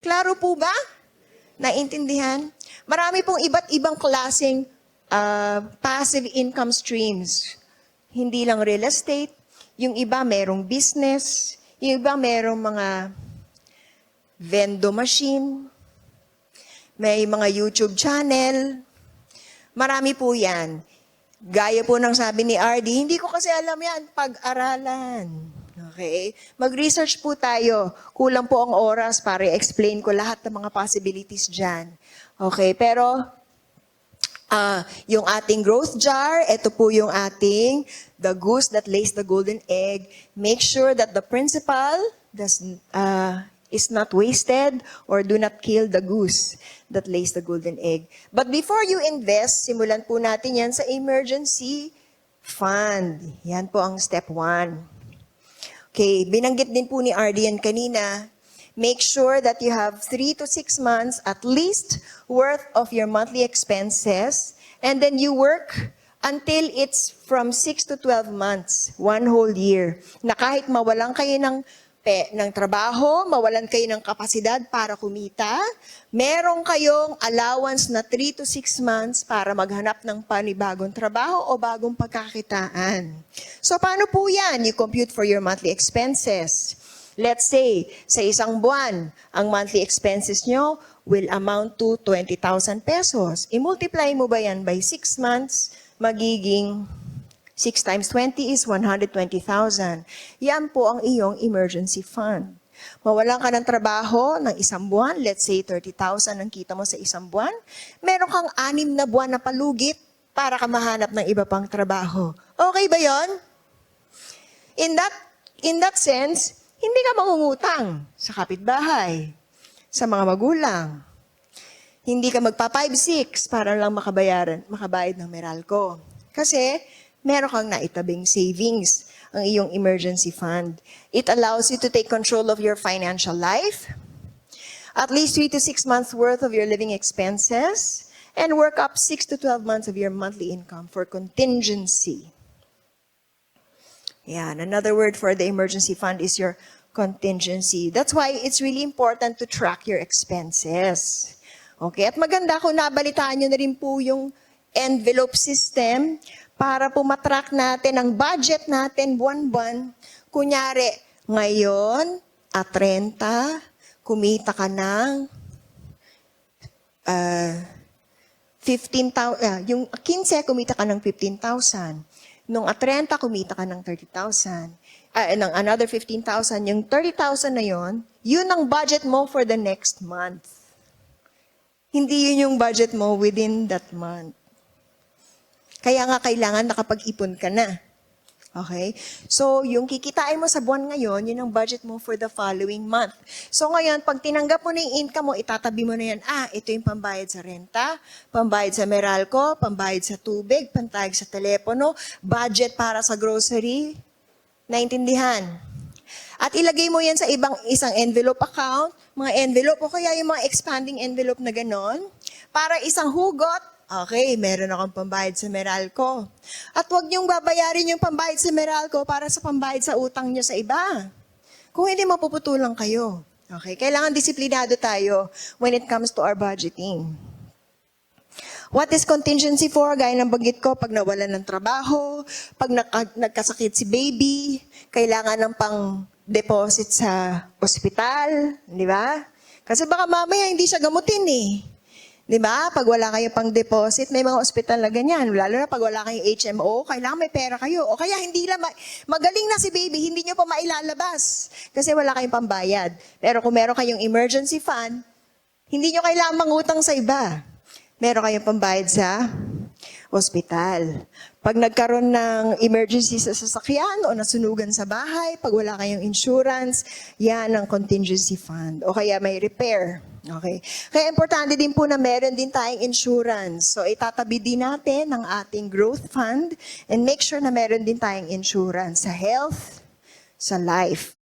Klaro po ba? Naintindihan? Marami pong iba't ibang klaseng passive income streams. Hindi lang real estate, yung iba merong business, yung iba merong mga vendo machine, may mga YouTube channel. Marami po yan. Gaya po ng sabi ni RD, hindi ko kasi alam yan, pag-aralan. Okay? Mag-research po tayo. Kulang po ang oras para i-explain ko lahat ng mga possibilities dyan. Okay? Pero, yung ating growth jar, ito po yung ating the goose that lays the golden egg. Make sure that the principal is not wasted or do not kill the goose that lays the golden egg. But before you invest, simulan po natin yan sa emergency fund. Yan po ang step 1. Okay, binanggit din po ni RD yan kanina. Make sure that you have 3 to 6 months at least worth of your monthly expenses, and then you work until it's from 6 to 12 months, 1 whole year, na kahit mawalan kayo ng trabaho, mawalan kayo ng kapasidad para kumita, meron kayong allowance na 3 to 6 months para maghanap ng panibagong trabaho o bagong pagkakitaan. So paano po yan? You compute for your monthly expenses. Let's say, sa isang buwan, ang monthly expenses nyo will amount to 20,000 pesos. I-multiply mo ba yan by 6 months, magiging 6 times 20 is 120,000. Yan po ang iyong emergency fund. Mawalan ka ng trabaho ng isang buwan, let's say 30,000 ang kita mo sa isang buwan, meron kang 6 na buwan na palugit para ka mahanap ng iba pang trabaho. Okay ba yon? In that sense, hindi ka mangungutang sa kapitbahay, sa mga magulang. Hindi ka magpa 5-6 para lang makabayad ng Meralco. Kasi meron kang naitabing savings, ang iyong emergency fund. It allows you to take control of your financial life, at least 3 to 6 months worth of your living expenses, and work up 6 to 12 months of your monthly income for contingency. Yan, another word for the emergency fund is your contingency. That's why it's really important to track your expenses. Okay, at maganda kung nabalitaan nyo na rin po yung envelope system para po matrack natin ang budget natin buwan-buwan. Kunyari, ngayon, at 30, kumita ka ng 15,000, yung 15, kumita ka ng 15,000. Nung at 30, kumita ka ng 30,000. Ng another 15,000, yung 30,000 na yon, yun ang budget mo for the next month. Hindi yun yung budget mo within that month. Kaya nga kailangan nakapag-ipon ka na. Okay? So, yung kikitain mo sa buwan ngayon, yun ang budget mo for the following month. So, ngayon, pag tinanggap mo na yung income mo, itatabi mo na yan, ito yung pambayad sa renta, pambayad sa Meralco, pambayad sa tubig, pantayag sa telepono, budget para sa grocery. Naintindihan? At ilagay mo yan sa isang envelope account, mga envelope, o kaya yung mga expanding envelope na ganon, para isang hugot. Okay, meron akong pambayad sa Meralco. At huwag niyong babayarin yung pambayad sa Meralco para sa pambayad sa utang niyo sa iba. Kung hindi, mapuputulan kayo. Okay, kailangan disiplinado tayo when it comes to our budgeting. What is contingency for? Gaya ng banggit ko, pag nawalan ng trabaho, pag nagkasakit si baby, kailangan ng pang-deposit sa ospital, di ba? Kasi baka mamaya hindi siya gamutin eh. Di ba? Pag wala kayo pang deposit, may mga ospital na ganyan. Lalo na pag wala kayong HMO, kailangan may pera kayo. O kaya hindi lang, magaling na si baby, hindi nyo pa mailalabas. Kasi wala kayong pambayad. Pero kung meron kayong emergency fund, hindi nyo kailangan mangutang sa iba. Meron kayong pambayad sa ospital. Pag nagkaroon ng emergency sa sasakyan o nasunugan sa bahay, pag wala kayong insurance, yan ang contingency fund. O kaya may repair. Okay? Kaya importante din po na meron din tayong insurance. So itatabi din natin ang ating growth fund and make sure na meron din tayong insurance sa health, sa life.